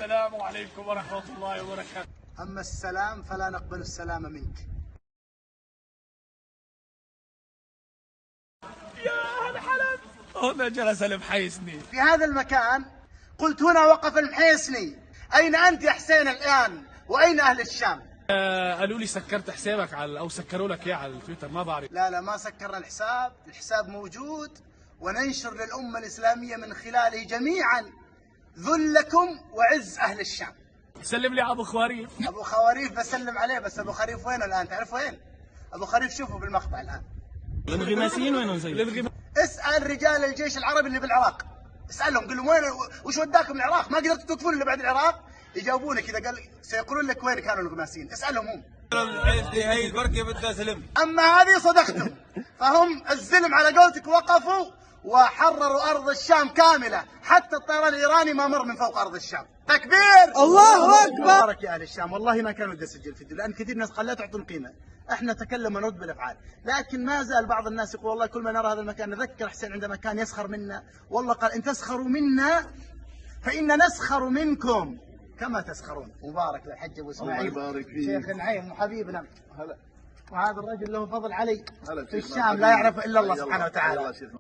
السلام عليكم ورحمة الله وبركاته. أما السلام فلا نقبل السلام منك. يا أهل حلب، هنا جلس المحيسني. في هذا المكان قلت هنا وقف المحيسني. أين أنت يا حسين الآن؟ وأين أهل الشام؟ قالوا لي سكرت حسابك أو سكروا لك إياه على التويتر، ما بعرف. لا ما سكرنا الحساب، الحساب موجود وننشر للأمة الإسلامية من خلاله جميعا ذلكم وعز أهل الشام. سلم لي على أبو خواريف. أبو خواريف بسلم عليه، بس أبو خواريف وينه الآن؟ تعرف وين؟ أبو خواريف شوفه بالمقطع الآن. الانغماسيين وينهم زي؟ اسأل رجال الجيش العربي اللي بالعراق، اسألهم قل لهم وين وش وداكم العراق؟ ما قدرتوا توقفون إلا بعد العراق؟ يجاوبونك إذا قال سيقولون لك وين كانوا الانغماسيين، اسألهم هم. هي البركة بدها سلم. أما هذه صدقتم، فهم الزلم على قولتك وقفوا وحرروا أرض الشام كاملة، حتى الطيران الإيراني ما مر من فوق أرض الشام. تكبير! الله أكبر! بارك يا أهل الشام، والله ما كانوا بدي أسجل فيديو لأن كثير ناس قال لا تعطون قيمة، احنا نتكلم ونرد بالافعال، لكن ما زال بعض الناس يقول والله كل ما نرى هذا المكان نذكر حسين عندما كان يسخر منا، والله قال ان تسخروا منا فإن نسخر منكم كما تسخرون. مبارك للحج ابو اسماعيل، الله يبارك فيك، شيخ النعيم وحبيبنا. هلا. وهذا الرجل له فضل علي هلا في الشام لا يعرف الا الله سبحانه وتعالى.